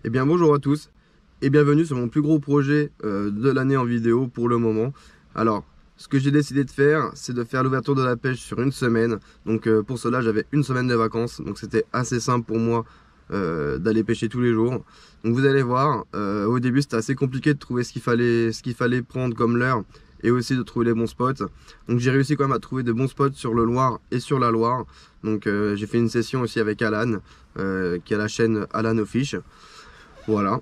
Eh bien bonjour à tous et bienvenue sur mon plus gros projet de l'année en vidéo pour le moment. Alors ce que j'ai décidé de faire, c'est de faire l'ouverture de la pêche sur une semaine. Donc pour cela j'avais une semaine de vacances, donc c'était assez simple pour moi d'aller pêcher tous les jours. Donc vous allez voir, au début c'était assez compliqué de trouver ce qu'il fallait prendre comme leurre et aussi de trouver les bons spots. Donc j'ai réussi quand même à trouver de bons spots sur le Loir et sur la Loire. Donc j'ai fait une session aussi avec Alan, qui a la chaîne Alan Fish. Voilà.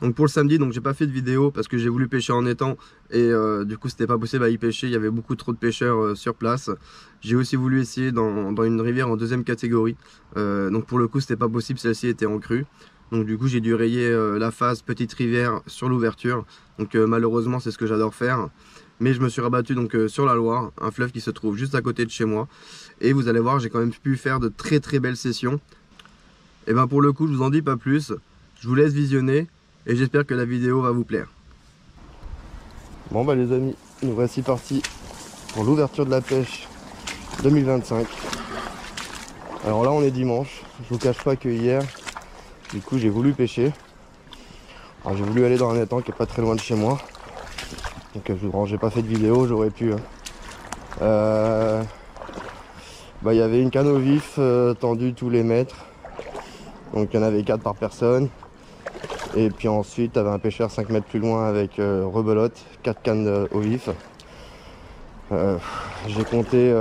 Donc pour le samedi, donc j'ai pas fait de vidéo parce que j'ai voulu pêcher en étang et du coup c'était pas possible à y pêcher, il y avait beaucoup trop de pêcheurs sur place. J'ai aussi voulu essayer dans une rivière en deuxième catégorie, donc pour le coup c'était pas possible, celle-ci était en crue. Donc du coup j'ai dû rayer la phase petite rivière sur l'ouverture, donc malheureusement c'est ce que j'adore faire. Mais je me suis rabattu donc sur la Loire, un fleuve qui se trouve juste à côté de chez moi. Et vous allez voir, j'ai quand même pu faire de très très belles sessions. Et ben pour le coup je vous en dis pas plus, je vous laisse visionner et j'espère que la vidéo va vous plaire. Bon bah les amis, nous voici partis pour l'ouverture de la pêche 2025. Alors là on est dimanche, je vous cache pas que hier, du coup j'ai voulu pêcher. Alors j'ai voulu aller dans un étang qui est pas très loin de chez moi. Donc j'ai pas fait de vidéo, j'aurais pu. Bah il y avait une canne au vif tendue tous les mètres. Donc il y en avait 4 par personne. Et puis ensuite, tu avais un pêcheur 5 mètres plus loin avec rebelote, 4 cannes au vif. J'ai compté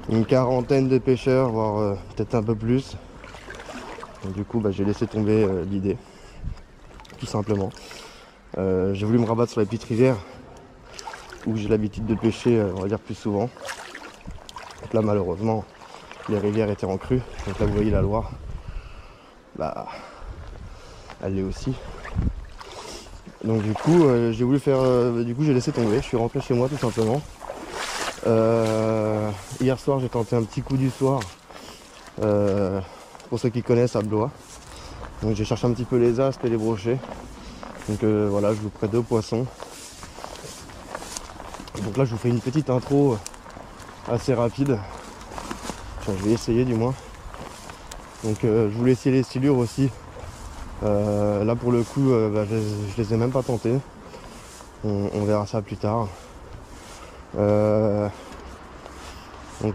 une quarantaine de pêcheurs, voire peut-être un peu plus. Et du coup, bah, j'ai laissé tomber l'idée, tout simplement. J'ai voulu me rabattre sur les petites rivières, où j'ai l'habitude de pêcher, on va dire, plus souvent. Donc là, malheureusement, les rivières étaient en crue. Donc là, vous voyez la Loire. Bah, elle l'est aussi. Donc du coup j'ai voulu faire du coup j'ai laissé tomber, je suis rentré chez moi tout simplement. Hier soir j'ai tenté un petit coup du soir, pour ceux qui connaissent à Blois. Donc j'ai cherché un petit peu les aspes et les brochets. Donc voilà, je vous prête 2 poissons. Donc là je vous fais une petite intro assez rapide. Enfin, je vais essayer du moins. Donc je voulais essayer les silures aussi. Là pour le coup bah, je les ai même pas tentés. On verra ça plus tard. Donc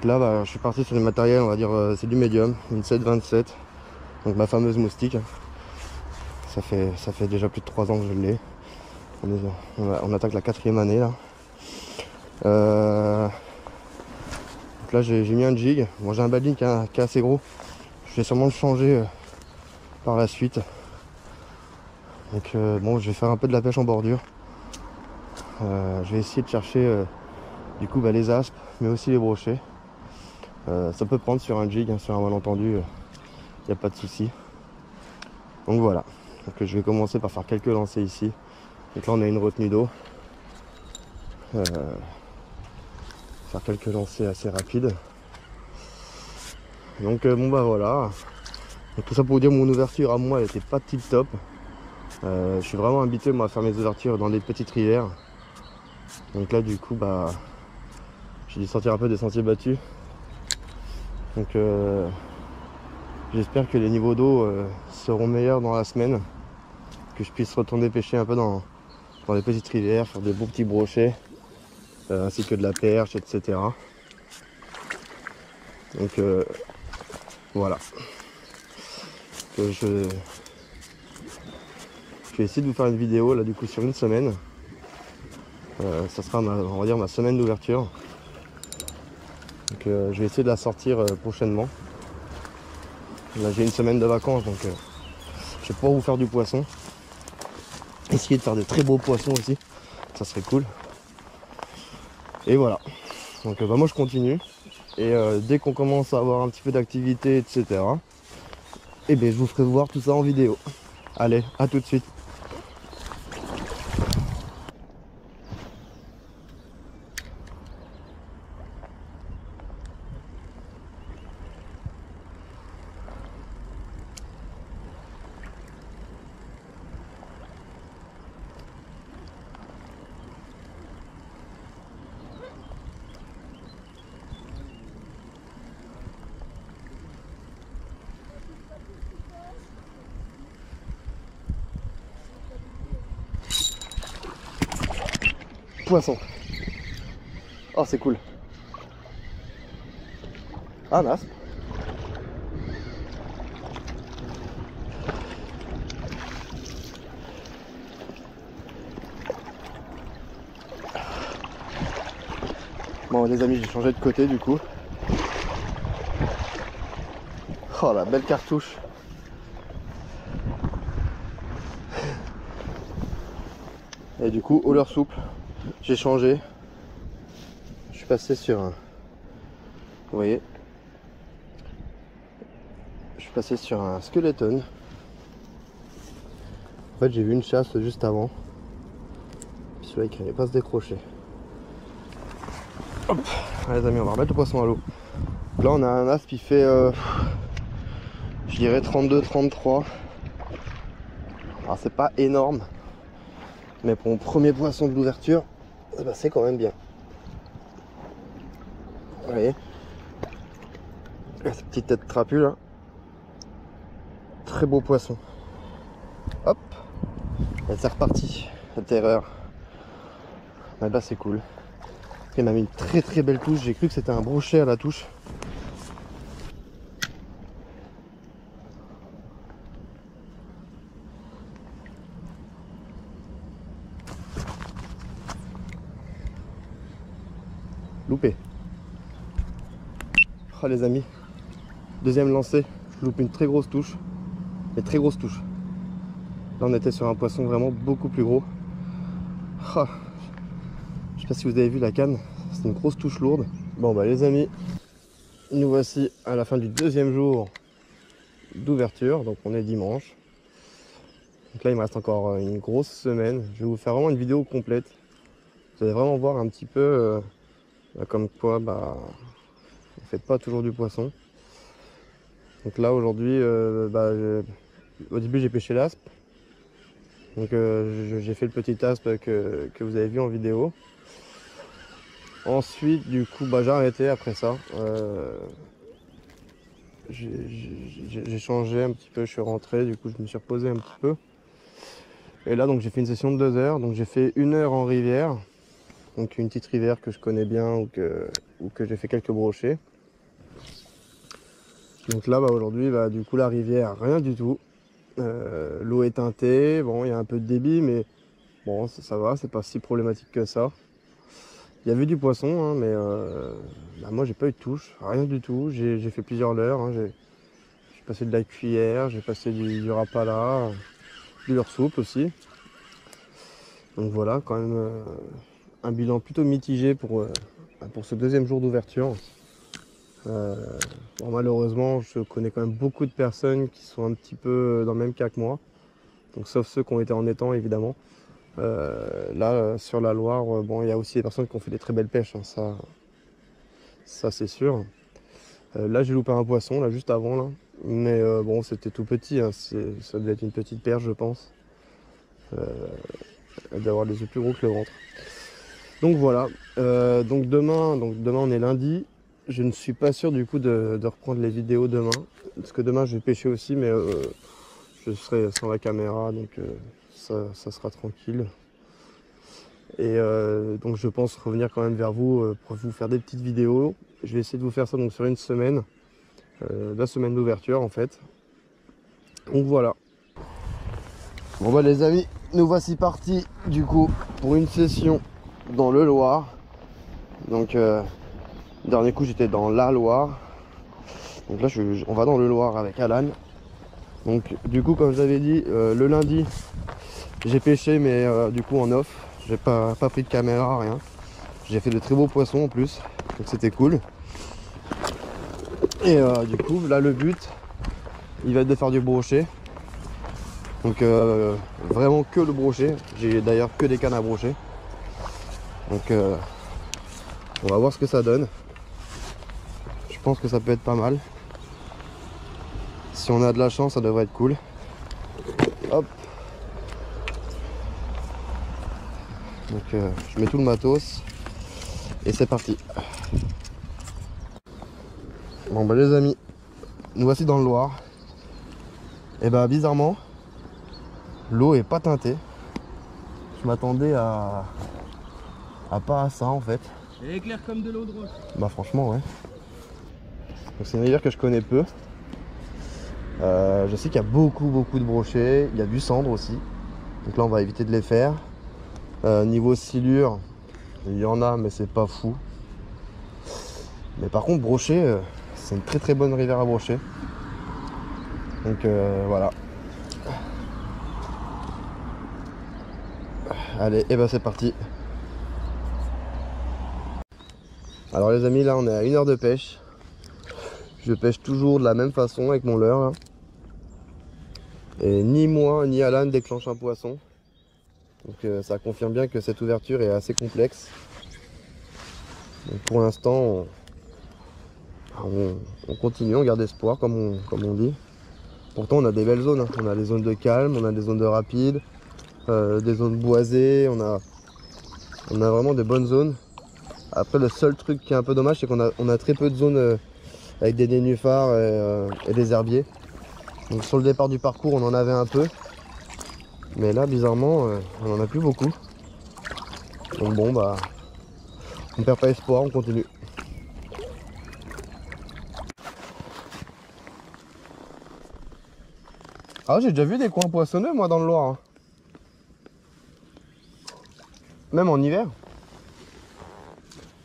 là bah, je suis parti sur le matériel, on va dire c'est du médium, une 727, donc ma fameuse moustique. Ça fait déjà plus de 3 ans que je l'ai. On attaque la 4e année là. Donc là j'ai mis un jig. Moi j'ai un badling qui est assez gros. Je vais sûrement le changer par la suite. Donc bon, je vais faire un peu de la pêche en bordure. Je vais essayer de chercher du coup bah, les aspes, mais aussi les brochets. Ça peut prendre sur un jig, hein, sur un malentendu, il n'y a pas de souci. Donc voilà, donc, je vais commencer par faire quelques lancers ici. Donc là on a une retenue d'eau. Faire quelques lancers assez rapides. Donc bon bah voilà. Donc, tout ça pour vous dire, mon ouverture à moi elle était pas tip top. Je suis vraiment habitué moi à faire mes ouvertures dans des petites rivières. Donc là du coup bah j'ai dû sortir un peu des sentiers battus. Donc j'espère que les niveaux d'eau seront meilleurs dans la semaine, que je puisse retourner pêcher un peu dans les petites rivières, faire des beaux petits brochets, ainsi que de la perche, etc. Donc voilà. Je vais essayer de vous faire une vidéo là du coup sur une semaine. Ça sera on va dire ma semaine d'ouverture. Donc je vais essayer de la sortir prochainement. Là j'ai une semaine de vacances, donc je vais pouvoir vous faire du poisson. Essayer de faire de très beaux poissons aussi, ça serait cool. Et voilà. Donc bah, moi je continue. Et dès qu'on commence à avoir un petit peu d'activité, etc. Et bien je vous ferai voir tout ça en vidéo. Allez, à tout de suite. poisson. Oh, c'est cool. Ah, nasse. Bon les amis, j'ai changé de côté du coup. Oh la belle cartouche. Et du coup, hauleur souple, j'ai changé. Je suis passé sur un... Vous voyez, je suis passé sur un skeleton. En fait, j'ai vu une chasse juste avant. Celui-là, il ne pas se décrocher. Hop, allez les amis, on va remettre le poisson à l'eau. Là, on a un aspe qui fait, je dirais 32-33. Alors, c'est pas énorme. Mais pour mon premier poisson de l'ouverture, bah, c'est quand même bien. Vous voyez, cette petite tête trapue là. Très beau poisson. Hop, et c'est reparti. La terreur. Ah bah c'est cool. Il m'a mis une très belle touche. J'ai cru que c'était un brochet à la touche. Loupé. Oh les amis, deuxième lancé, je loupe une très grosse touche, mais très grosse touche. Là on était sur un poisson vraiment beaucoup plus gros. Oh, je sais pas si vous avez vu la canne, c'est une grosse touche lourde. Bon bah les amis, nous voici à la fin du deuxième jour d'ouverture, donc on est dimanche. Donc là il me reste encore une grosse semaine, je vais vous faire vraiment une vidéo complète. Vous allez vraiment voir un petit peu comme quoi bah vous faites pas toujours du poisson. Donc là aujourd'hui, au début j'ai pêché l'aspe. Donc j'ai fait le petit aspe que vous avez vu en vidéo. Ensuite du coup j'ai arrêté après ça. J'ai changé un petit peu, je suis rentré, du coup je me suis reposé un petit peu. Et là donc j'ai fait une session de 2 heures. Donc j'ai fait 1 heure en rivière. Donc une petite rivière que je connais bien ou que j'ai fait quelques brochets. Donc là aujourd'hui du coup la rivière rien du tout. L'eau est teintée, bon il y a un peu de débit mais bon ça va, c'est pas si problématique que ça. Il y avait du poisson hein, mais moi j'ai pas eu de touche, rien du tout. J'ai fait plusieurs leurres, hein. J'ai passé de la cuillère, j'ai passé du rapala, du leurre souple aussi. Donc voilà, quand même un bilan plutôt mitigé pour ce deuxième jour d'ouverture. Bon, malheureusement, je connais quand même beaucoup de personnes qui sont un petit peu dans le même cas que moi. Donc, sauf ceux qui ont été en étang, évidemment. Là, sur la Loire, bon, il y a aussi des personnes qui ont fait des très belles pêches. Hein, ça c'est sûr. Là, j'ai loupé un poisson, là, juste avant. Là. Mais bon, c'était tout petit. Hein, ça devait être une petite perche, je pense. Elle doit avoir des yeux plus gros que le ventre. Donc voilà. Donc demain, on est lundi. Je ne suis pas sûr du coup de reprendre les vidéos demain. Parce que demain je vais pêcher aussi, mais je serai sans la caméra, donc ça sera tranquille. Et donc je pense revenir quand même vers vous pour vous faire des petites vidéos. Je vais essayer de vous faire ça donc sur une semaine. La semaine d'ouverture en fait. Donc voilà. Bon bah les amis, nous voici partis du coup pour une session dans le Loir. Donc dernier coup j'étais dans la Loire. Donc là on va dans le Loir avec Alan. Donc du coup comme je l'avais dit, le lundi j'ai pêché mais du coup en off. J'ai pas pris de caméra, rien. J'ai fait de très beaux poissons en plus. Donc c'était cool. Et du coup là le but il va être de faire du brochet. Donc vraiment que le brochet. J'ai d'ailleurs que des cannes à brocher. Donc on va voir ce que ça donne. Je pense que ça peut être pas mal. Si on a de la chance, ça devrait être cool. Hop. Donc je mets tout le matos. Et c'est parti. Bon bah les amis, nous voici dans le Loir. Et bah bizarrement, l'eau est pas teintée. Je m'attendais à à part ça en fait. Elle est claire comme de l'eau de roche. Bah franchement ouais. C'est une rivière que je connais peu. Je sais qu'il y a beaucoup de brochets, il y a du cendre aussi. Donc là on va éviter de les faire. Niveau silure, il y en a mais c'est pas fou. Mais par contre brochet, c'est une très bonne rivière à brocher. Donc voilà. Allez, et ben c'est parti. Alors les amis, là on est à 1 heure de pêche. Je pêche toujours de la même façon avec mon leurre là. Et ni moi ni Alan déclenche un poisson. Donc ça confirme bien que cette ouverture est assez complexe. Donc pour l'instant on continue, on garde espoir comme on dit. Pourtant on a des belles zones, hein. On a des zones de calme, on a des zones de rapide, des zones boisées, on a vraiment des bonnes zones. Après le seul truc qui est un peu dommage, c'est qu'on a très peu de zones avec des nénuphars et des herbiers. Donc sur le départ du parcours on en avait un peu. Mais là bizarrement on en a plus beaucoup. Donc bon bah on perd pas espoir, on continue. Ah j'ai déjà vu des coins poissonneux moi dans le Loir. Hein. Même en hiver.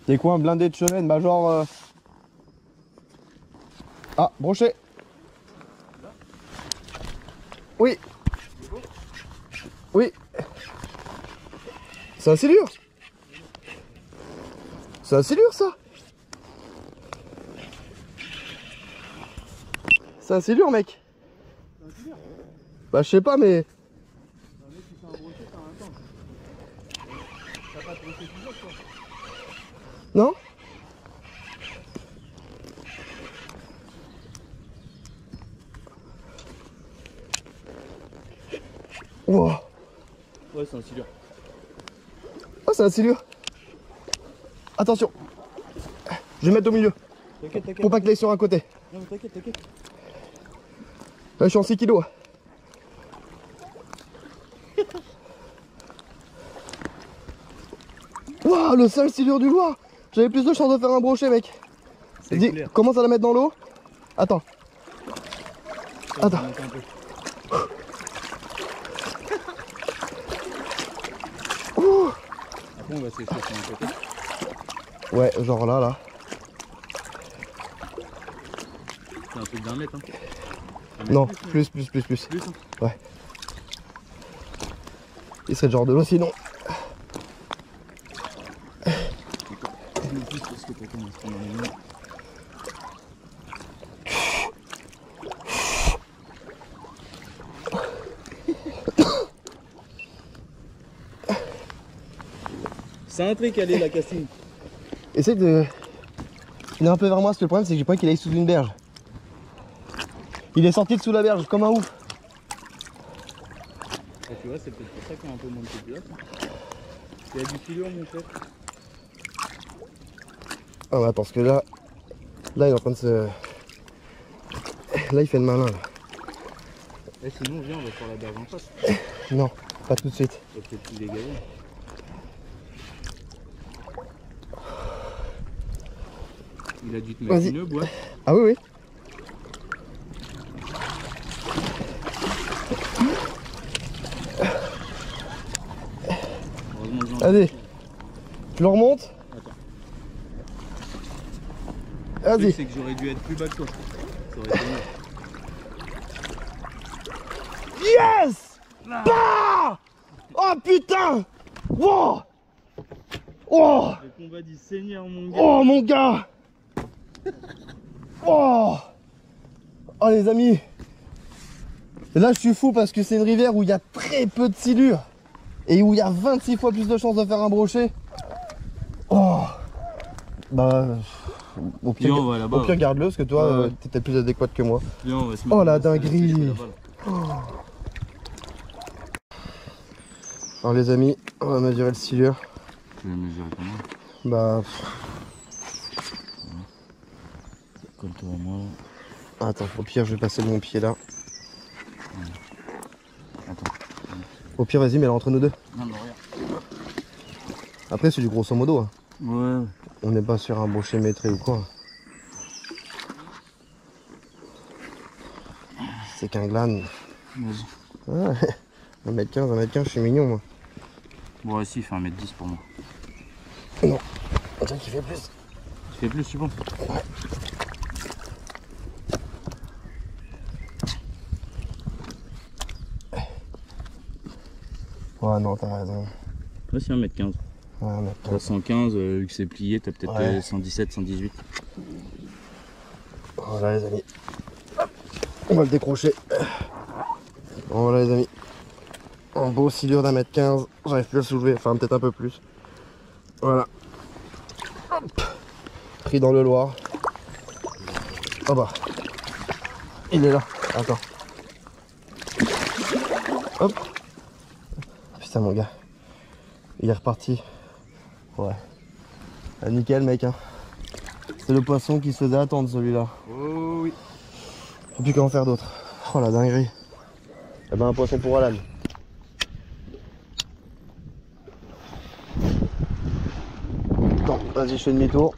Des coins blindés de chevenne, bah genre... Ah, brochet. Oui. Oui. C'est un silure. C'est un silure ça. C'est un silure mec. Bah je sais pas mais... Non? Wow. Ouais, c'est un silure. Oh, c'est un silure. Attention. Je vais mettre au milieu. T'inquiète. Pour pas qu'il aille sur un côté. Non, mais t'inquiète. Là, je suis en 6 kilos. Waouh, le seul silure du Loir. J'avais plus de chance de faire un brochet, mec. Dis, commence à la mettre dans l'eau. Attends. Attends. Après, on va sécher sur un côté. Ouais, genre là. C'est un truc d'un mètre, hein. Non, plus. Plus, hein. Ouais. Il serait le genre de l'eau sinon. Plus parce que t'as commencé à prendre un moment. C'est un truc, allez, la Cassine. Essaye de... Il est un peu vers moi parce que le problème c'est que j'ai pas qu'il aille sous une berge. Il est sorti de sous la berge comme un ouf. Ah, tu vois, c'est peut-être pour ça qu'il y a un peu moins de population. Il y a du silure, mon chef. Ah ouais, parce que là il est en train de se... Là il fait le malin là. Eh, sinon, viens, on va faire la berge en face. Non, pas tout de suite. Il va peut-être plus dégager. Il a dû te mettre une boîte. Ah oui. Vas-y. Tu le remontes. Attends. Vas-y. C'est que j'aurais dû être plus bas que toi. Ça aurait été mieux. Yes. Bah. Oh putain. Wow. Oh. Le combat du Seigneur, mon gars. Oh mon gars. Oh. Oh les amis. Et là je suis fou parce que c'est une rivière où il y a très peu de silure. Et où il y a 26 fois plus de chances de faire un brochet. Oh. Bah... Au pire, garde-le parce que toi, t'es peut-être plus adéquat que moi. Viens, on va se oh la dinguerie. Alors les amis, on va mesurer le silure. Tu vas mesurer comment? Bah... Comme toi, moi. Attends, au pire je vais passer de mon pied là. Attends. Au pire vas-y, mets-la entre nous deux. Non mais regarde. Après c'est du grosso modo. Hein. Ouais. On n'est pas sur un brochet métré ou quoi. C'est qu'un glane. Vas-y. Ouais. 1m15, 1m15, je suis mignon moi. Bon, si, il fait 1m10 pour moi. Non, on dirait qu'il fait plus. Tu fais plus, tu penses? Ouais. Ouais, non, t'as raison. Ouais, c'est 1m15. Ouais, 1m15. T'as 115, vu que c'est plié, t'as peut-être Ouais. 117, 118. Voilà les amis. Hop. On va le décrocher. Voilà les amis. Un beau silure d'1m15. J'arrive plus à le soulever, enfin peut-être un peu plus. Voilà. Hop. Pris dans le Loir. Oh bah. Il est là. Attends. Hop. Putain mon gars. Il est reparti. Ouais. Ah, nickel mec hein. C'est le poisson qui se faisait attendre celui-là. Oh oui. Faut plus qu'en faire d'autres. Oh la dinguerie. Eh ben un poisson pour Alan. Bon, vas-y, je fais demi-tour.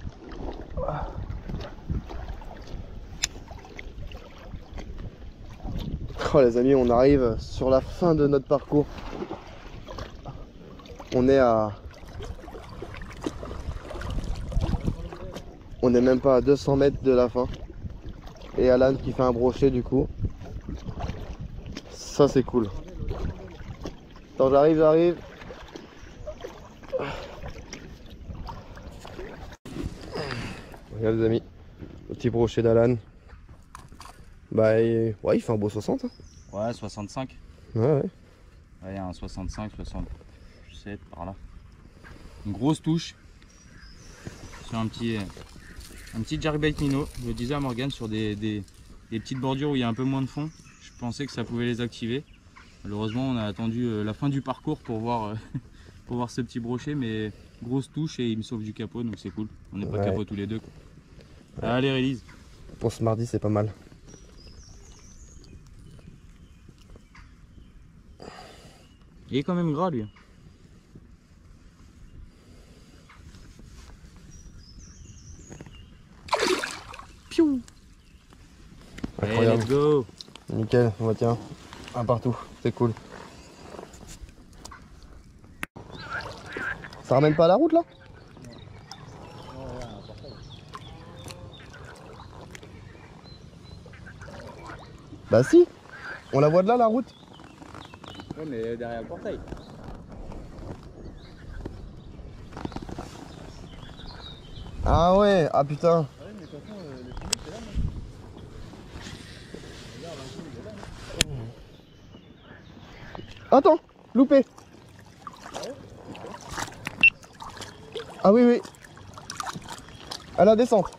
Oh les amis, on arrive sur la fin de notre parcours. On est à... On est même pas à 200 mètres de la fin. Et Alan qui fait un brochet du coup. Ça c'est cool. Attends, j'arrive. Regarde les amis, le petit brochet d'Alan. Bah ouais, il fait un beau 60. Hein. Ouais, 65. Ouais. Ouais, un 65, 67 par là. Une grosse touche sur un petit jerkbait minnow. Je le disais à Morgane, sur des petites bordures où il y a un peu moins de fond. Je pensais que ça pouvait les activer. Malheureusement, on a attendu la fin du parcours pour voir, pour voir ce petit brochet, mais grosse touche et il me sauve du capot, donc c'est cool. On n'est pas capot tous les deux. Quoi. Ouais. Allez, release. Pour ce mardi, c'est pas mal. Il est quand même gras lui. Piou. Incroyable. Hey, let's go. Nickel, on va tiens, un partout, c'est cool. Ça ramène pas à la route là? Bah si, on la voit de là la route. Ouais, mais derrière le portail. Ah ouais, ah putain. Ouais, mais de toute façon, le film c'est là. Regarde, un coup, il est là. Attends, loupé. Ah oui, oui. À la descente.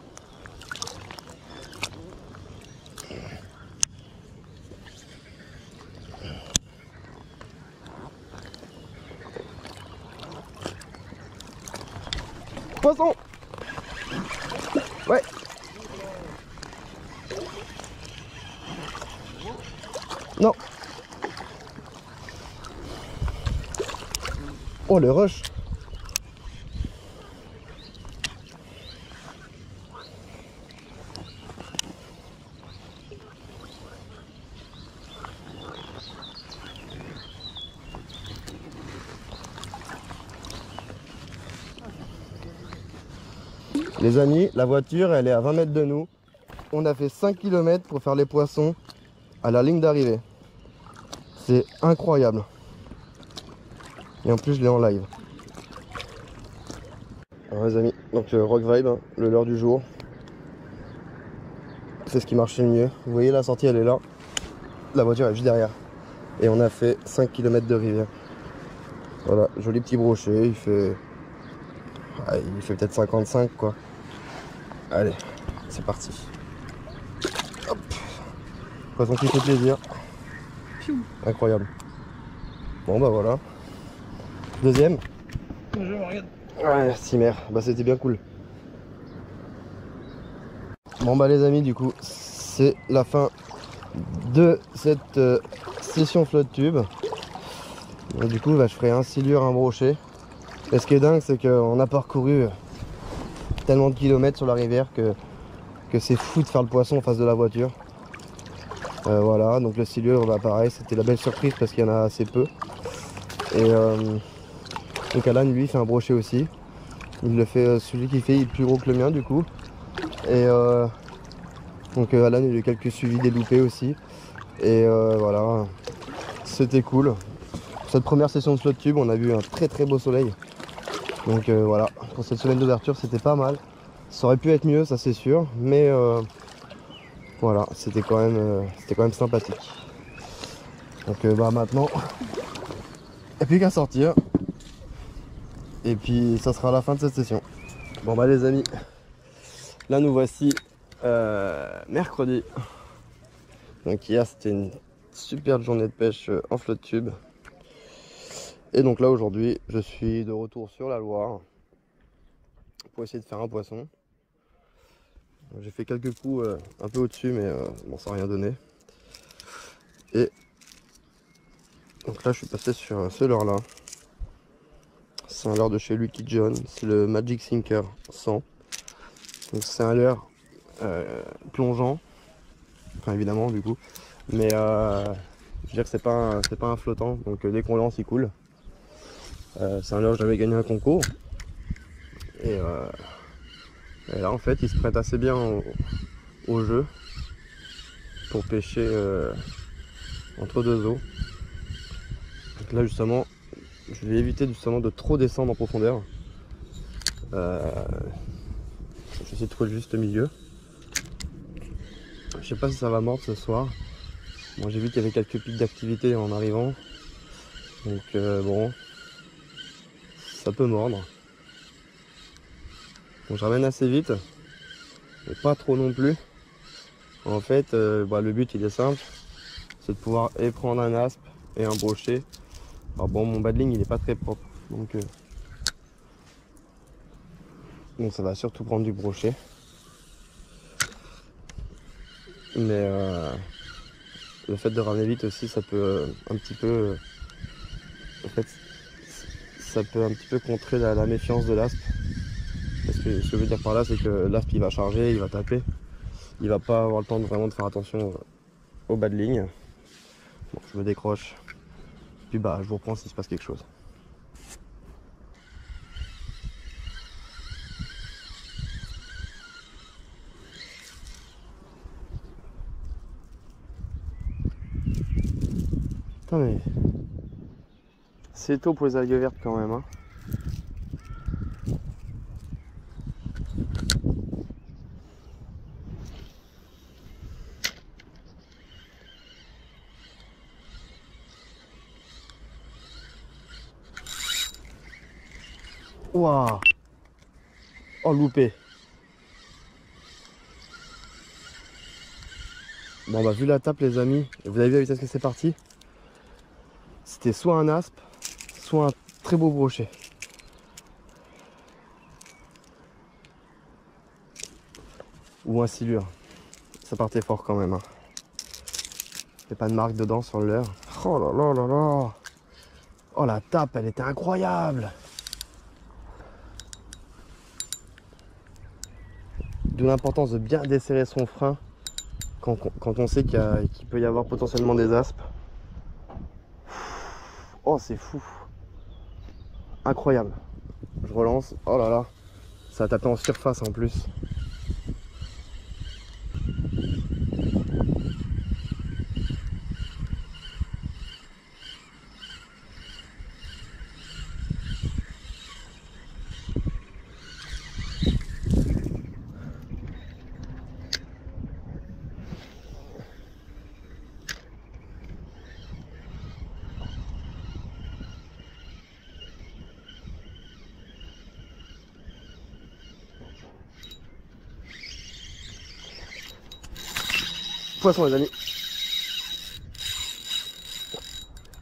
Poisson. Ouais. Non. Oh le rush. Les amis, la voiture elle est à 20 mètres de nous. On a fait 5 km pour faire les poissons à la ligne d'arrivée. C'est incroyable. Et en plus je l'ai en live. Alors les amis, donc Rock Vibe, hein, le leurre du jour. C'est ce qui marchait le mieux. Vous voyez la sortie elle est là. La voiture est juste derrière. Et on a fait 5 km de rivière. Voilà, joli petit brochet, il fait peut-être 55 quoi. Allez, c'est parti. Hop. Poisson qui fait plaisir. Incroyable. Bon bah voilà. Deuxième. Je regarde. Ouais, si merde. Bah c'était bien cool. Bon bah les amis, du coup, c'est la fin de cette session flotte tube. Donc, du coup, bah, je ferai un silure, un brochet. Et ce qui est dingue, c'est qu'on a parcouru tellement de kilomètres sur la rivière que c'est fou de faire le poisson en face de la voiture. Voilà, donc le silure, bah, pareil, c'était la belle surprise parce qu'il y en a assez peu. Et donc Alan, lui, fait un brochet aussi. Il le fait, celui qu'il fait, il est plus gros que le mien du coup. Et donc Alan, il a eu quelques suivis des loupés aussi. Et voilà, c'était cool. Cette première session de flotte tube, on a vu un très très beau soleil. Donc voilà, pour cette semaine d'ouverture, c'était pas mal. Ça aurait pu être mieux, ça c'est sûr, mais voilà, c'était quand même sympathique. Donc bah maintenant, il n'y a plus qu'à sortir. Et puis ça sera la fin de cette session. Bon bah les amis, là nous voici mercredi. Donc hier c'était une super journée de pêche en flotte tube. Et donc là aujourd'hui je suis de retour sur la Loire pour essayer de faire un poisson. J'ai fait quelques coups un peu au-dessus mais bon ça n'a rien donné. Et donc là je suis passé sur ce leurre là. C'est un leurre de chez Lucky John, c'est le Magic Sinker 100. Donc c'est un leurre plongeant, enfin évidemment du coup, mais je veux dire que c'est pas un flottant, donc dès qu'on lance il coule. C'est un leurre, j'avais gagné un concours et là en fait il se prête assez bien au jeu pour pêcher entre deux eaux. Donc là justement je vais éviter justement de trop descendre en profondeur. Je vais essayer de trouver le juste milieu. Je sais pas si ça va mordre ce soir. Moi j'ai vu qu'il y avait quelques pics d'activité en arrivant. Donc bon, ça peut mordre. Bon, je ramène assez vite, mais pas trop non plus. En fait, le but il est simple, c'est de pouvoir et prendre un aspe et un brochet. Alors bon, mon badling il est pas très propre, donc ça va surtout prendre du brochet. Mais le fait de ramener vite aussi, ça peut un petit peu, en fait, ça peut un petit peu contrer la méfiance de l'aspe. Parce que ce que je veux dire par là, c'est que l'aspe il va charger, il va taper, il va pas avoir le temps de vraiment de faire attention au bas de ligne. Bon, je me décroche, puis bah je vous reprends s'il se passe quelque chose. Putain mais c'est tôt pour les algues vertes quand même hein. Waouh! Oh loupé! Bon bah vu la tape les amis, vous avez vu la vitesse que c'est parti? C'était soit un aspe, soit un très beau brochet. Ou un silure. Ça partait fort quand même. Hein. Il n'y a pas de marque dedans sur le leurre. Oh là là là là! Oh la tape, elle était incroyable! D'où l'importance de bien desserrer son frein quand on sait qu'il peut y avoir potentiellement des aspes. Oh c'est fou! Incroyable! Je relance, oh là là! Ça a tapé en surface en plus. Poisson les amis.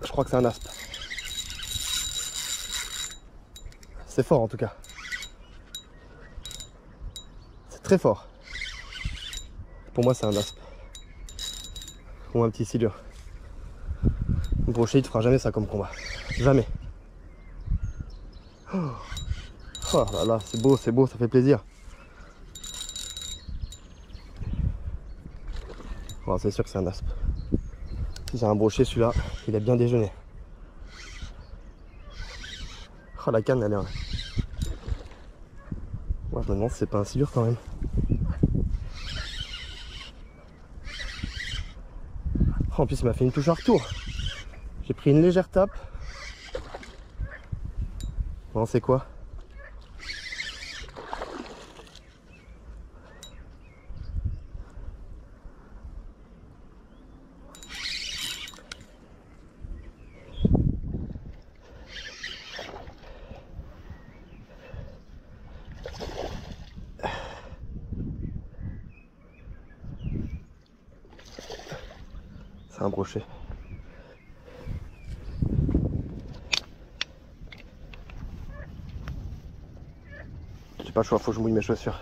Je crois que c'est un aspe. C'est fort en tout cas. C'est très fort. Pour moi c'est un aspe. Ou un petit silure. Le brochet il te fera jamais ça comme combat. Jamais. Oh là là, c'est beau, ça fait plaisir. Bon, c'est sûr que c'est un aspe. Si c'est un brochet, celui-là, il a bien déjeuné. Oh, la canne, elle est... Moi, je me demande si c'est pas un silure quand même. Oh, en plus, il m'a fait une touche en retour. J'ai pris une légère tape. Non, c'est quoi? C'est un brochet. J'ai pas le choix, faut que je mouille mes chaussures.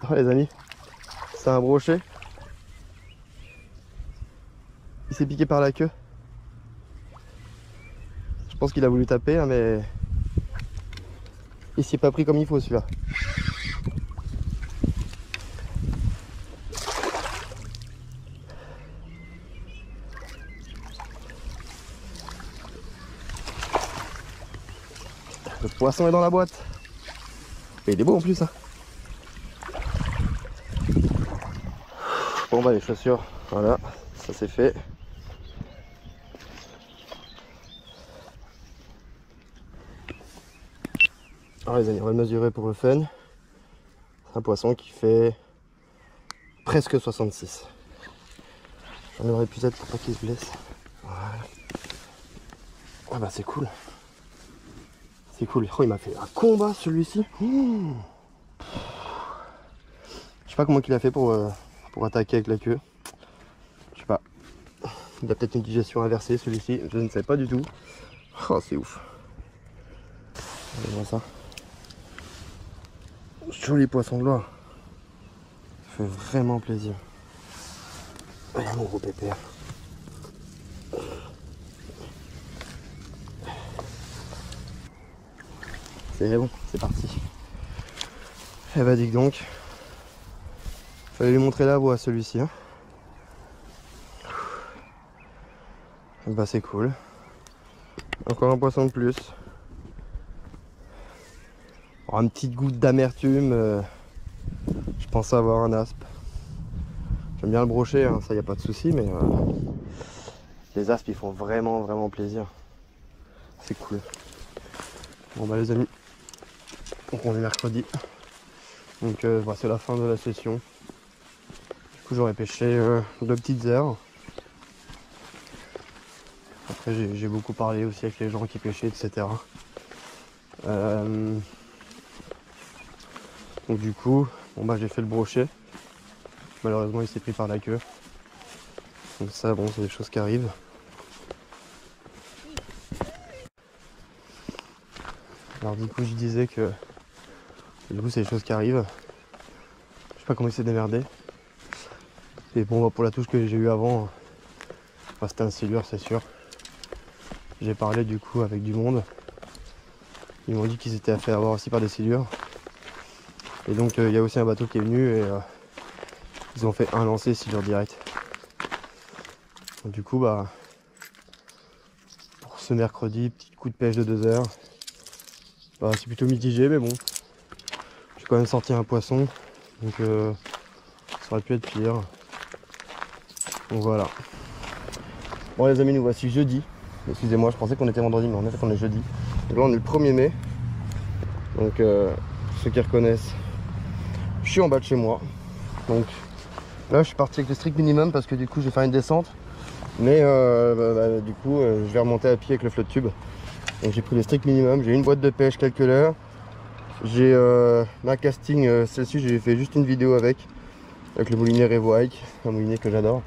Oh, les amis, c'est un brochet. Il s'est piqué par la queue. Je pense qu'il a voulu taper, hein, mais il s'y est pas pris comme il faut celui-là. Le poisson est dans la boîte. Et il est beau en plus, hein. Bon bah les chaussures, voilà, ça c'est fait. Alors les amis, on va le mesurer pour le fun. C'est un poisson qui fait presque 66. J'en aurais pu être pour pas qu'il se blesse. Voilà. Ah bah c'est cool. C'est cool. Oh, il m'a fait un combat celui-ci. Je sais pas comment il a fait pour attaquer avec la queue. Je sais pas. Il a peut-être une digestion inversée celui-ci. Je ne sais pas du tout. Oh, c'est ouf. Regardez ça. Joli poisson de loi. Ça fait vraiment plaisir. Allez mon gros pépère. C'est bon, c'est parti. Eh bah dis donc. Fallait lui montrer la voie celui-ci. Hein. Bah c'est cool. Encore un poisson de plus. Oh, une petite goutte d'amertume. Je pense avoir un aspe. J'aime bien le brochet, hein, ça y a pas de souci, mais les aspes ils font vraiment plaisir. C'est cool. Bon bah les amis, donc on est mercredi. Donc bah, c'est la fin de la session. Du coup j'aurais pêché 2 petites heures. Après j'ai beaucoup parlé aussi avec les gens qui pêchaient, etc. Donc du coup, bon bah j'ai fait le brochet. Malheureusement il s'est pris par la queue. Donc ça bon c'est des choses qui arrivent. Alors du coup je disais que du coup c'est des choses qui arrivent. Je sais pas comment il s'est démerdé. Et bon bah, pour la touche que j'ai eu avant, bah, c'était un silure c'est sûr. J'ai parlé du coup avec du monde. Ils m'ont dit qu'ils étaient fait avoir aussi par des silures. Et donc il y a aussi un bateau qui est venu et ils ont fait un lancer silure direct. Donc, du coup bah pour ce mercredi, petit coup de pêche de 2 heures. Bah, c'est plutôt mitigé mais bon. J'ai quand même sorti un poisson. Donc ça aurait pu être pire. Donc voilà. Bon les amis, nous voici jeudi. Excusez-moi, je pensais qu'on était vendredi, mais en fait on est jeudi. Donc là on est le 1er mai. Donc ceux qui reconnaissent, je suis en bas de chez moi. Donc là je suis parti avec le strict minimum parce que du coup je vais faire une descente. Mais du coup je vais remonter à pied avec le flotte tube. Donc j'ai pris le strict minimum, j'ai une boîte de pêche, quelques leurres. J'ai ma casting, celle-ci j'ai fait juste une vidéo avec le moulinet Revo Hike, un moulinet que j'adore.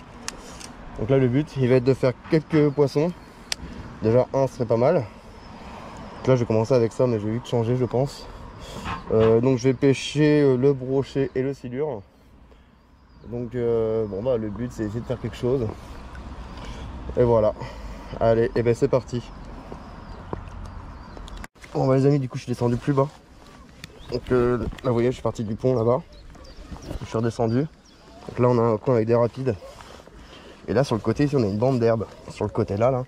Donc là le but il va être de faire quelques poissons. Déjà un serait pas mal. Donc là je vais commencer avec ça mais je vais vite changer je pense. Donc je vais pêcher le brochet et le silure. Donc bon bah le but c'est essayer de faire quelque chose. Et voilà. Allez, et ben c'est parti. Bon bah les amis, du coup je suis descendu plus bas. Donc là vous voyez je suis parti du pont là-bas. Je suis redescendu. Donc là on a un coin avec des rapides. Et là sur le côté ici on a une bande d'herbe. Sur le côté là.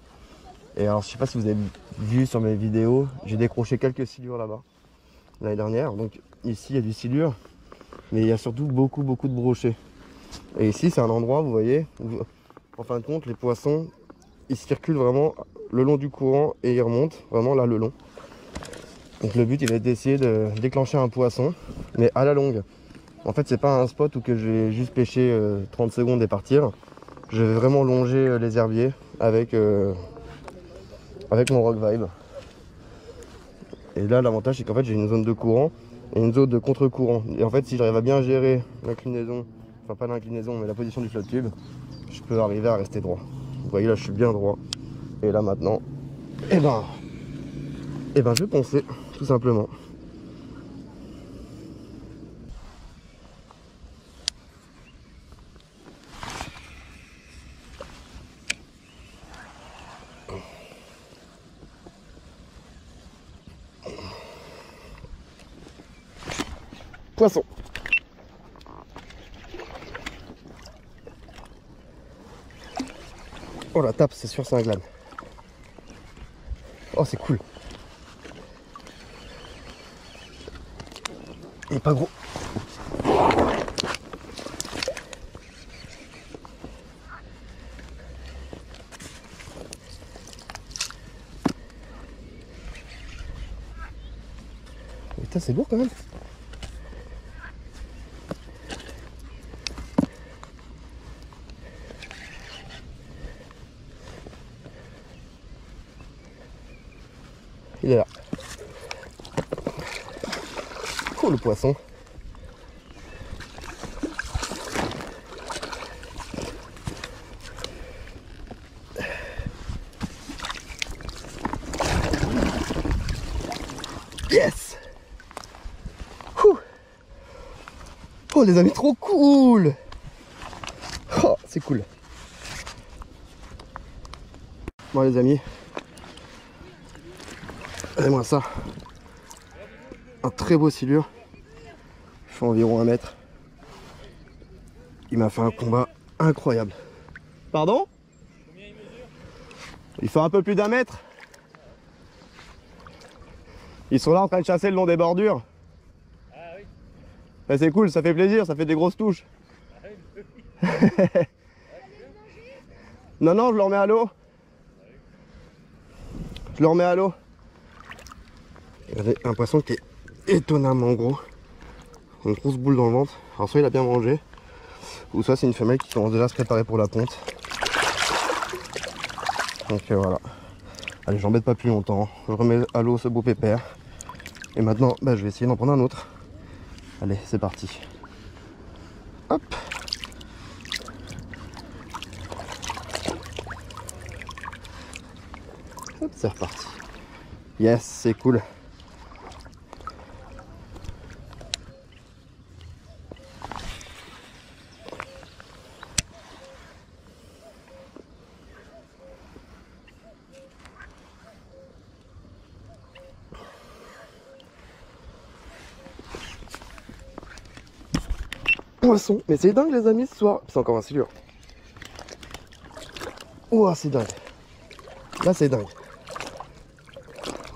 Et alors je sais pas si vous avez vu sur mes vidéos, j'ai décroché quelques silures là-bas l'année dernière. Donc ici il y a du silure. Mais il y a surtout beaucoup de brochets. Et ici c'est un endroit vous voyez où en fin de compte les poissons ils circulent vraiment le long du courant et ils remontent vraiment là le long. Donc le but il va être d'essayer de déclencher un poisson mais à la longue. En fait c'est pas un spot où que je vais juste pêcher 30 secondes et partir. Je vais vraiment longer les herbiers avec mon Rock Vibe. Et là l'avantage c'est qu'en fait j'ai une zone de courant et une zone de contre-courant. Et en fait si j'arrive à bien gérer l'inclinaison, enfin pas l'inclinaison mais la position du float tube, je peux arriver à rester droit. Vous voyez là je suis bien droit. Et là maintenant, eh ben je vais poncer tout simplement. Poisson. Oh la tape, c'est sûr c'est un glane. Oh c'est cool. Il est pas gros. Putain c'est lourd quand même. Il est là. Oh le poisson. Yes. Ouh. Oh les amis, trop cool. Oh c'est cool. Bon les amis, regardez-moi ça. Un très beau silure. Il fait environ 1 mètre. Il m'a fait un combat incroyable. Pardon? Il fait un peu plus d'1 mètre. Ils sont là en train de chasser le long des bordures. Ah oui. Ben, c'est cool, ça fait plaisir, ça fait des grosses touches. Ah oui. Non, non, je le remets à l'eau. Je le remets à l'eau. Regardez, un poisson qui est étonnamment gros. Une grosse boule dans le ventre. Alors soit il a bien mangé, ou soit c'est une femelle qui commence déjà à se préparer pour la ponte. Donc voilà. Allez, j'embête pas plus longtemps. Je remets à l'eau ce beau pépère. Et maintenant, je vais essayer d'en prendre un autre. Allez, c'est parti. Hop. Hop, c'est reparti. Yes, c'est cool. Poisson, mais c'est dingue les amis ce soir. C'est encore un silure. Ouah, c'est dingue. Là c'est dingue.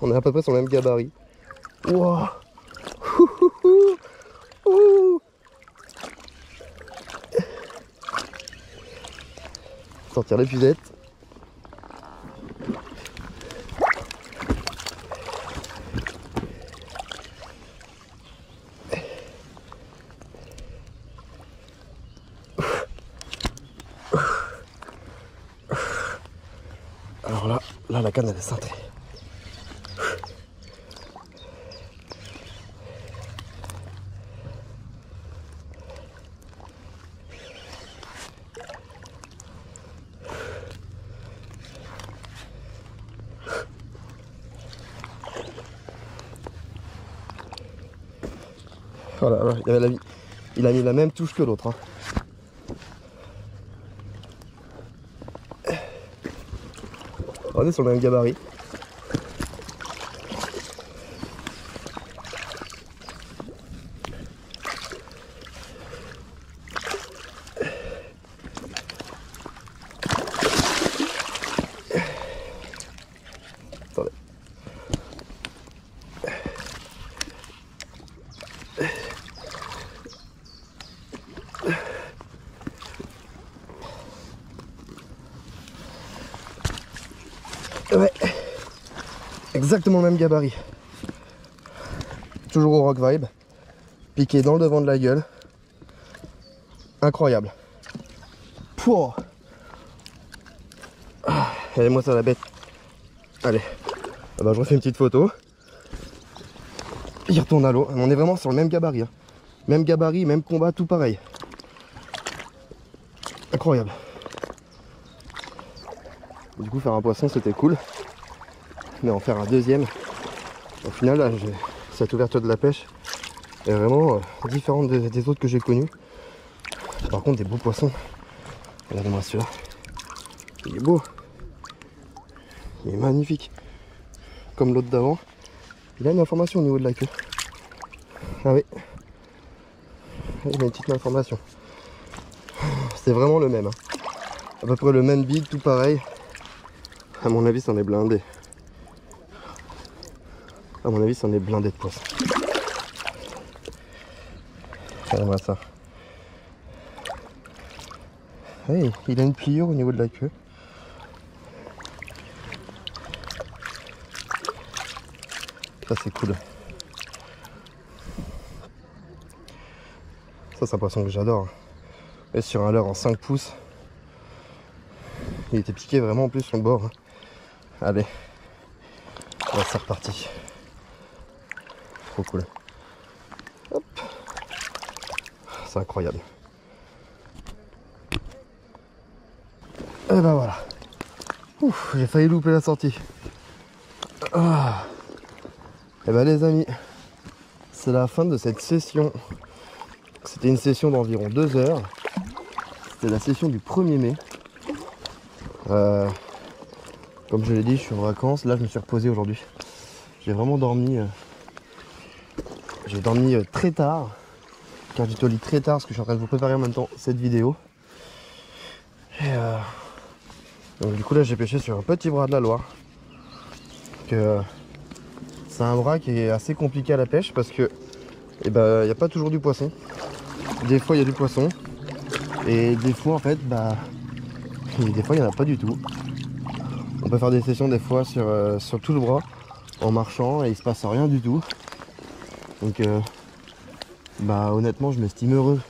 On est à peu près sur le même gabarit. Ouah. Sortir l'épuisette. Alors là la canne elle est cintrée. Voilà, il a mis la même touche que l'autre. Hein. On est sur le même gabarit. Attendez. Ouais, exactement le même gabarit. Toujours au Rock Vibe. Piqué dans le devant de la gueule. Incroyable. Pouah. Allez, moi ça la bête. Allez. Ah bah, je refais une petite photo. Il retourne à l'eau. On est vraiment sur le même gabarit. Hein. Même gabarit, même combat, tout pareil. Incroyable. Du coup, faire un poisson, c'était cool. Mais en faire un deuxième, au final, là, cette ouverture de la pêche est vraiment différente des autres que j'ai connus. Par contre, des beaux poissons. Regardez-moi celui-là. Il est beau. Il est magnifique. Comme l'autre d'avant. Il a une information au niveau de la queue. Ah oui. Il a une petite information. C'est vraiment le même. Hein. À peu près le même bide, tout pareil. À mon avis, c'en est blindé. À mon avis, c'en est blindé de poissons. Regardez-moi ça. Hey, il a une pliure au niveau de la queue. Ça, c'est cool. Ça, c'est un poisson que j'adore. Et sur un leurre en 5 pouces. Il était piqué vraiment en plus sur le bord. Hein. Allez. Là, c'est reparti. Trop cool. Hop. C'est incroyable. Et ben voilà. Ouf, j'ai failli louper la sortie. Ah. Et ben les amis, c'est la fin de cette session. C'était une session d'environ 2 heures. C'était la session du 1er mai. Comme je l'ai dit, je suis en vacances. Là, je me suis reposé aujourd'hui. J'ai vraiment dormi. J'ai dormi très tard. Car j'étais au lit très tard parce que je suis en train de vous préparer en même temps cette vidéo. Et donc du coup là, j'ai pêché sur un petit bras de la Loire. C'est un bras qui est assez compliqué à la pêche parce que il n'y a pas toujours du poisson. Des fois il y a du poisson. Et des fois en fait des fois il n'y en a pas du tout. On peut faire des sessions des fois sur tout le bras en marchant et il se passe rien du tout. Donc honnêtement je m'estime heureux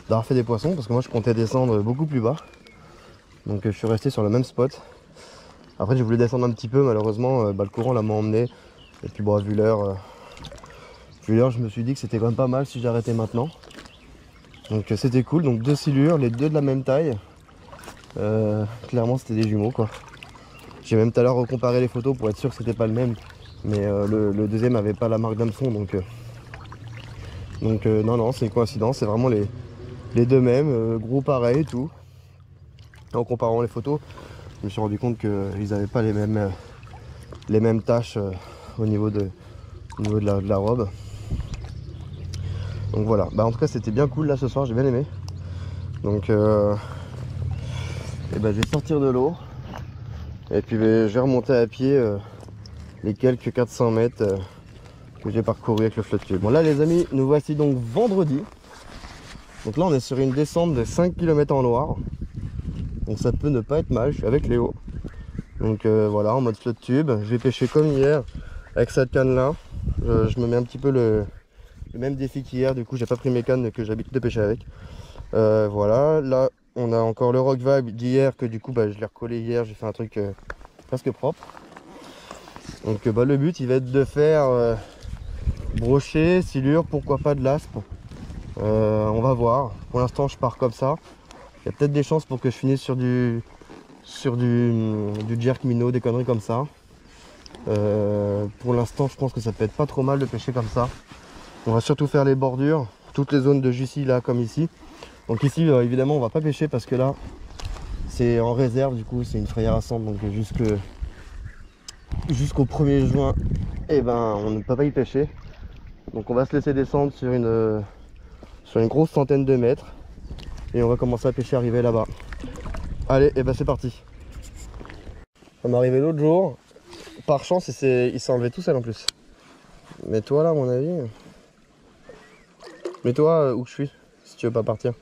d'avoir fait des poissons parce que moi je comptais descendre beaucoup plus bas. Donc je suis resté sur le même spot. Après j'ai voulu descendre un petit peu, malheureusement le courant là m'a emmené. Et puis vu l'heure, je me suis dit que c'était quand même pas mal si j'arrêtais maintenant. Donc c'était cool, donc 2 silures, les 2 de la même taille. Clairement c'était des jumeaux quoi. J'ai même tout à l'heure recomparé les photos pour être sûr que c'était pas le même. Mais le deuxième avait pas la marque d'hameçon donc non c'est une coïncidence, c'est vraiment les 2 mêmes, gros pareil et tout. En comparant les photos, je me suis rendu compte qu'ils n'avaient pas les mêmes taches au niveau de la robe. Donc voilà, en tout cas c'était bien cool là ce soir, j'ai bien aimé. Donc je vais sortir de l'eau et puis je vais remonter à pied les quelques 400 mètres que j'ai parcouru avec le flotte tube. Bon là les amis, nous voici donc vendredi. Donc là on est sur une descente de 5 km en Loire. Donc ça peut ne pas être mal, je suis avec Léo. Donc voilà, en mode flotte tube. Je vais pêcher comme hier avec cette canne là. Je me mets un petit peu le même défi qu'hier, du coup j'ai pas pris mes cannes que j'ai l'habitude de pêcher avec. Voilà, là on a encore le Rock Vibe d'hier que du coup je l'ai recollé hier, j'ai fait un truc presque propre. Donc le but il va être de faire brochet, silure, pourquoi pas de l'aspe. On va voir, pour l'instant je pars comme ça. Il y a peut-être des chances pour que je finisse sur du jerk minnow, des conneries comme ça. Pour l'instant je pense que ça peut être pas trop mal de pêcher comme ça. On va surtout faire les bordures, toutes les zones de Jussy là comme ici. Donc ici évidemment on va pas pêcher parce que là c'est en réserve, du coup c'est une frayère à cendre, donc jusqu'au 1er juin et ben on ne peut pas y pêcher. Donc on va se laisser descendre sur une grosse centaine de mètres et on va commencer à pêcher arriver là-bas. Allez, et ben c'est parti. On est arrivé l'autre jour, par chance il s'est enlevé tout seul en plus. Mais toi là à mon avis, mets-toi où je suis si tu veux pas partir.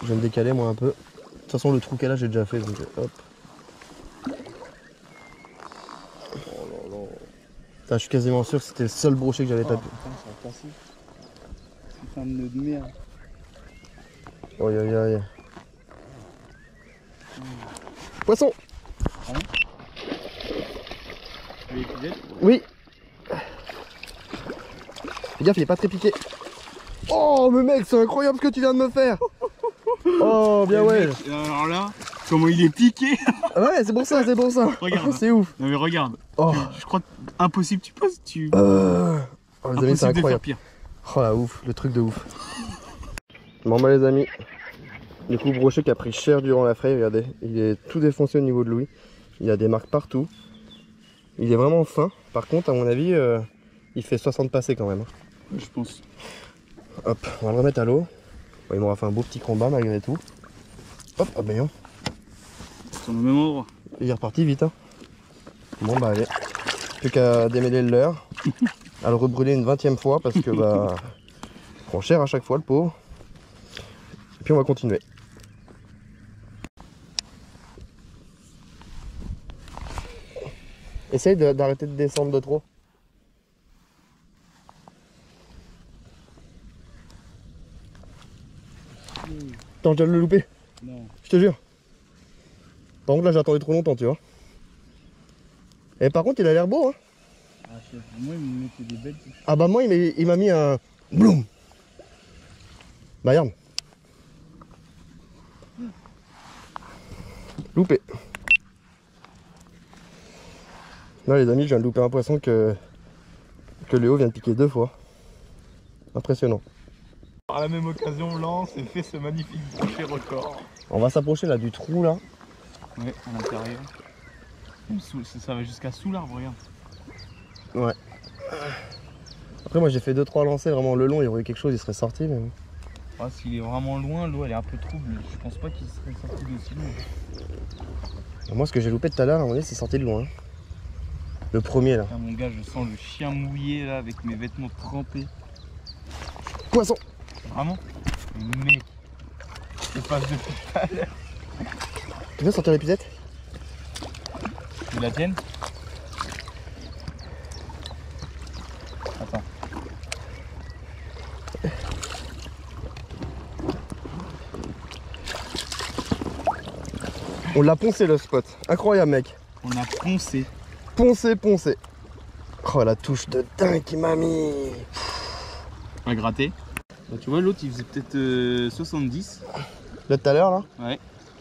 Je vais me décaler moi un peu. De toute façon le trou qu'elle a j'ai déjà fait, donc hop. Oh là là. Putain, je suis quasiment sûr que c'était le seul brochet que j'allais taper. Putain, ça va passer. C'est un nœud de merde. Aïe aïe aïe. Poisson. Ah oui. Oui. Fais gaffe, il est pas très piqué. Oh mais mec, c'est incroyable ce que tu viens de me faire. Oh bien ouais. Mec, alors là, comment il est piqué. Ouais, c'est pour ça, c'est pour ça. Regarde. C'est ouf. Non mais regarde. Oh. Je crois impossible, tu poses, tu. Oh les amis, c'est Impossible de faire incroyable. pire. Oh la ouf, le truc de ouf. Bon bah les amis, du coup brochet qui a pris cher durant la fraye, regardez, il est tout défoncé au niveau de l'ouïe. Il a des marques partout. Il est vraiment fin. Par contre à mon avis, il fait 60 passés quand même. Je pense. Hop, on va le remettre à l'eau. Bon, il m'aura fait un beau petit combat malgré tout. Hop, ah ben non. Sur le même endroit. Il est reparti vite hein. Bon bah allez. Plus qu'à démêler le leurre. À le rebrûler une 20e fois parce que bah il prend cher à chaque fois le pauvre. Et puis on va continuer. Essaye d'arrêter de descendre de trop. Attends, je dois le louper. Non. Je te jure. Par contre là j'ai attendu trop longtemps tu vois. Et par contre il a l'air beau hein. Ah, chef, moi il me mettait des belles touches. Ah bah moi il m'a mis un bloom. Bah regarde. Loupé. Là les amis je viens de louper un poisson que Léo vient de piquer 2 fois. Impressionnant. Par la même occasion, on lance et fait ce magnifique brochet record. On va s'approcher là du trou là. Ouais, à l'intérieur. Ça va jusqu'à sous l'arbre, regarde. Ouais. Après moi j'ai fait 2-3 lancers vraiment le long, il y aurait eu quelque chose, il serait sorti mais... Ah, s'il est vraiment loin, l'eau elle est un peu trouble. Je pense pas qu'il serait sorti d'aussi loin. Moi ce que j'ai loupé tout à l'heure, à mon avis c'est sorti de loin. Le premier là. Ah, mon gars, je sens le chien mouillé là avec mes vêtements trempés. Poisson. Vraiment? Mais je passe depuis tout à l'heure. Tu veux sortir l'épisette? Tu la tiennes? Attends. On l'a poncé le spot. Incroyable mec. On a poncé. Poncé. Oh la touche de dingue qui m'a mis. On va gratter. Bah, tu vois, l'autre il faisait peut-être 70. Là tout à l'heure là? Ouais.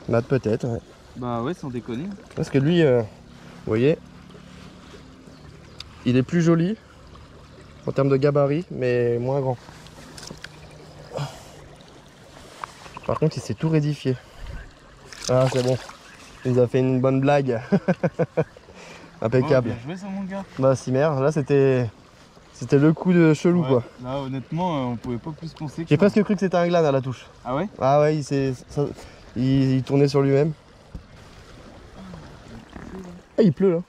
Bah peut-être ouais. Bah ouais, sans déconner. Parce que lui, vous voyez, il est plus joli en termes de gabarit, mais moins grand. Par contre, il s'est tout rédifié. Ah, c'est bon. Il nous a fait une bonne blague. Impeccable. Oh, bien joué ça, mon gars. Bah, si merde, là c'était le coup de chelou Ouais, quoi. là, honnêtement, on pouvait pas plus penser que J'ai ça. presque cru que c'était un glane à la touche. Ah ouais? Ah ouais, il tournait sur lui-même. Ah, il pleut là.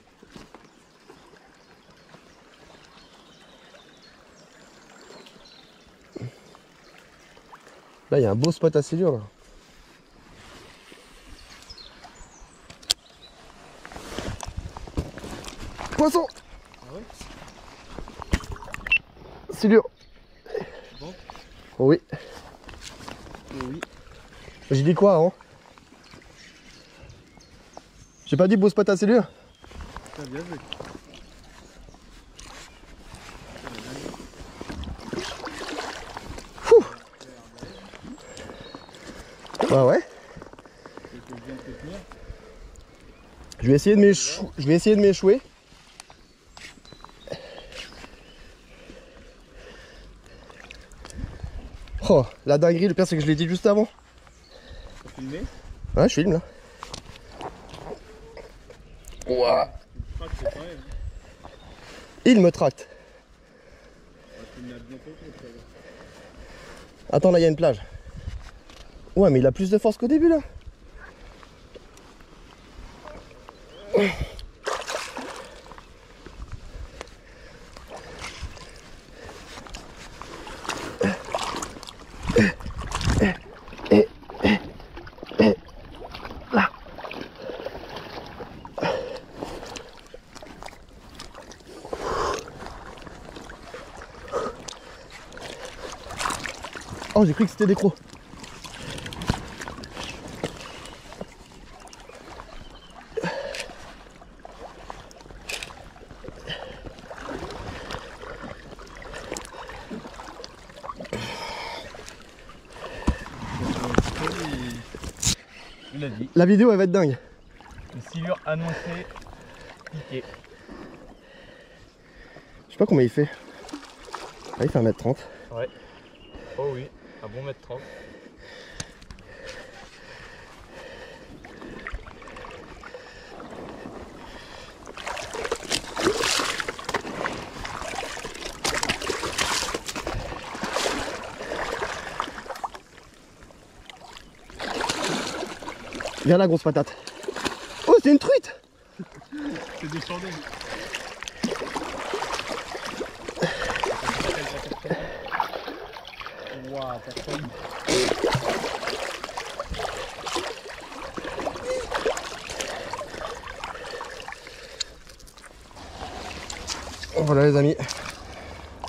Là, il y a un beau spot à silure là. Poisson! Ah ouais? Silure. Bon. Oh oui. Oh oui. J'ai dit quoi hein? J'ai pas dit beau spot à silure? T'as bien joué. Bah ouais. Je vais essayer de m'échouer. Oh, la dinguerie, le pire c'est que je l'ai dit juste avant. T'as filmé? Ouais, je filme là. Ouah. Il me tracte. Attends, là il y a une plage. Ouais, mais il a plus de force qu'au début là. Là. Oh, j'ai cru que c'était des crocs. La vidéo elle va être dingue. Une silure annoncée, piquée. Je sais pas combien il fait. Ah, il fait 1m30. Ouais. Oh oui, un bon mètre 30. Viens là, grosse patate. Oh, c'est une truite. C'est descendu. Waouh, personne. Voilà les amis.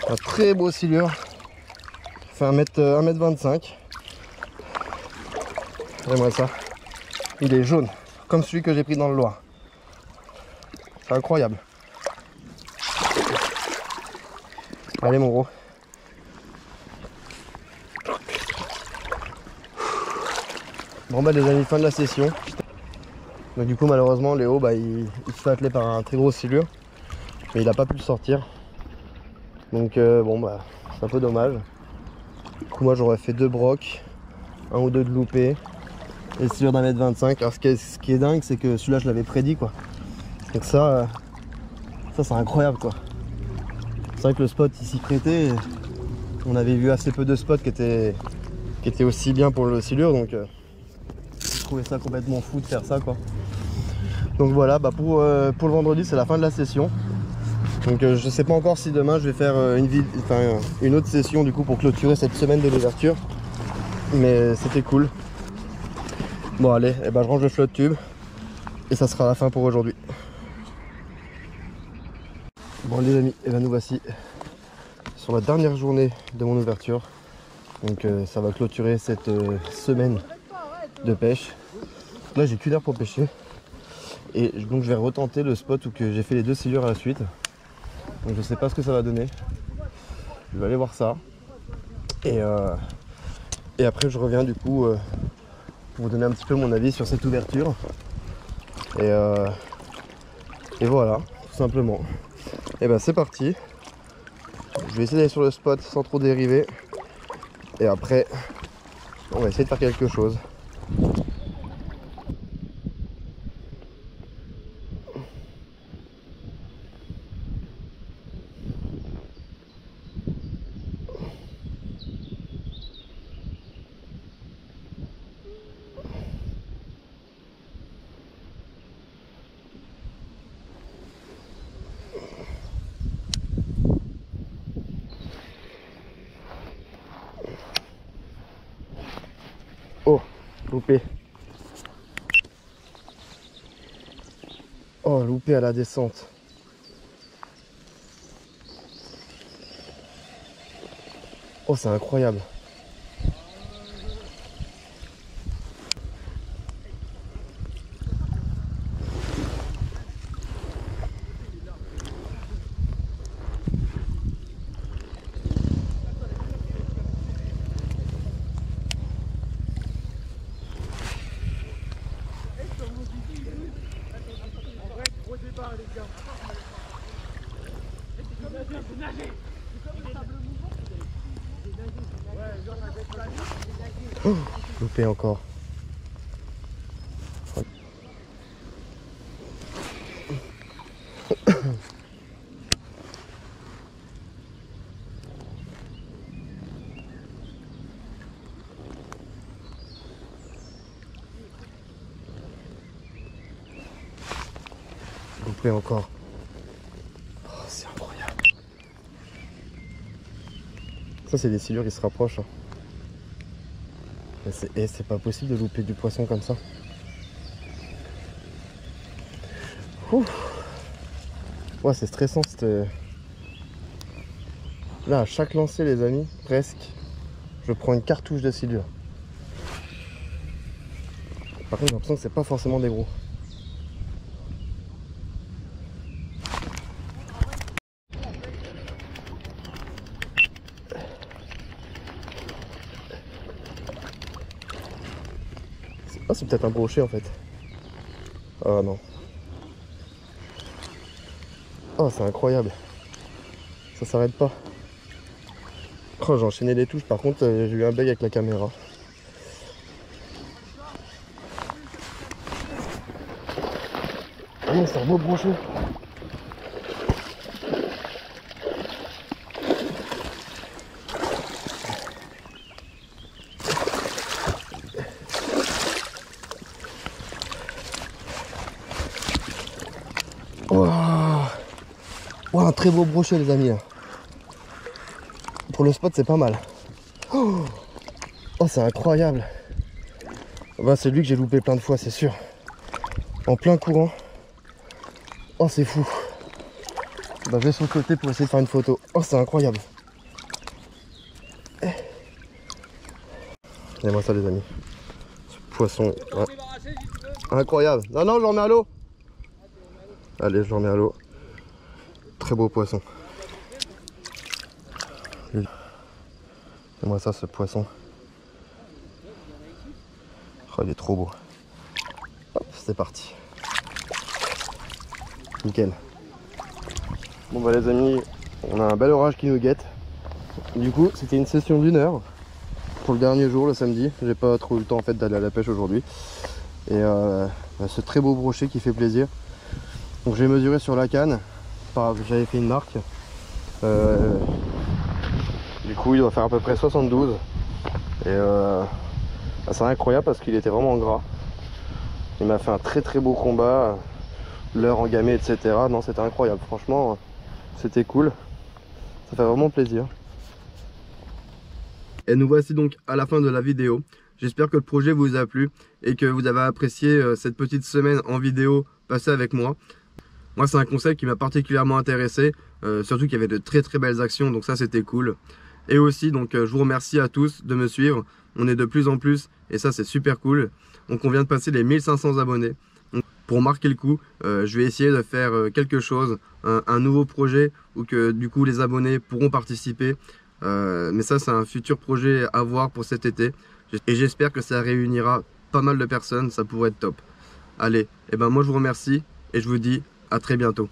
Un très beau silure. Il fait 1m25. J'aimerais ça. Il est jaune, comme celui que j'ai pris dans le Loir. C'est incroyable. Allez mon gros. Bon bah les amis, fin de la session. Donc du coup malheureusement Léo il se fait atteler par un très gros silure. Mais il n'a pas pu le sortir. Donc bon bah c'est un peu dommage. Du coup moi j'aurais fait 2 brocs, 1 ou 2 de loupé. Et silure d'1m25. Alors ce qui est dingue c'est que celui-là je l'avais prédit quoi. Donc ça c'est incroyable quoi. C'est vrai que le spot il s'y prêtait. On avait vu assez peu de spots qui étaient aussi bien pour le silure, donc je trouvais ça complètement fou de faire ça quoi. Donc voilà, pour le vendredi c'est la fin de la session. Donc je sais pas encore si demain je vais faire une autre session du coup pour clôturer cette semaine de l'ouverture. Mais c'était cool. Bon allez, je range le flotte tube et ça sera la fin pour aujourd'hui. Bon les amis, nous voici sur la dernière journée de mon ouverture. Donc ça va clôturer cette semaine de pêche. Là j'ai qu'une heure pour pêcher. Et donc je vais retenter le spot où j'ai fait les 2 silures à la suite. Donc je sais pas ce que ça va donner. Je vais aller voir ça. Et après je reviens du coup pour vous donner un petit peu mon avis sur cette ouverture. Et voilà, tout simplement. Et c'est parti. Je vais essayer d'aller sur le spot sans trop dériver. Et après, on va essayer de faire quelque chose. Oh, loupé. Oh, loupé à la descente. Oh, c'est incroyable. Oh, loupé encore. Loupé encore. Oh, c'est incroyable. Ça, c'est des silures qui se rapprochent. Hein. C'est pas possible de louper du poisson comme ça. Ouf. Ouais, c'est stressant. Là, à chaque lancer, les amis, presque, je prends une cartouche de silure. Par contre, j'ai l'impression que c'est pas forcément des gros. Ah, c'est peut-être un brochet en fait. Ah non. Oh, c'est incroyable. Ça s'arrête pas. Oh, j'ai enchaîné les touches. Par contre, j'ai eu un bug avec la caméra. Ah non, c'est un beau brochet. Oh, oh, un très beau brochet les amis. Pour le spot c'est pas mal. Oh, oh c'est incroyable. Bah, c'est lui que j'ai loupé plein de fois c'est sûr. En plein courant. Oh c'est fou. Bah, je vais sur le côté pour essayer de faire une photo. Oh c'est incroyable. Regardez-moi ça les amis. Ce poisson. Ouais. Incroyable. Non non je le remets à l'eau. Allez je le remets à l'eau. Très beau poisson. Regardez-moi ça ce poisson. Oh, il est trop beau. Hop, c'est parti. Nickel. Bon bah les amis, on a un bel orage qui nous guette. Du coup, c'était une session d'1 heure pour le dernier jour, le samedi. J'ai pas trop eu le temps en fait d'aller à la pêche aujourd'hui. Et ce très beau brochet qui fait plaisir. Donc j'ai mesuré sur la canne. J'avais fait une marque. Du coup, il doit faire à peu près 72. Et c'est incroyable parce qu'il était vraiment gras. Il m'a fait un très beau combat. L'heure en gamay, etc. Non, c'était incroyable. Franchement, c'était cool. Ça fait vraiment plaisir. Et nous voici donc à la fin de la vidéo. J'espère que le projet vous a plu et que vous avez apprécié cette petite semaine en vidéo passée avec moi. Moi, c'est un concept qui m'a particulièrement intéressé, surtout qu'il y avait de très belles actions, donc ça c'était cool. Et aussi, donc je vous remercie à tous de me suivre. On est de plus en plus et ça c'est super cool. Donc on vient de passer les 1500 abonnés. Donc, pour marquer le coup, je vais essayer de faire quelque chose, un nouveau projet où que du coup les abonnés pourront participer. Mais ça c'est un futur projet à voir pour cet été. Et j'espère que ça réunira pas mal de personnes, ça pourrait être top. Allez, et ben moi je vous remercie et je vous dis à très bientôt.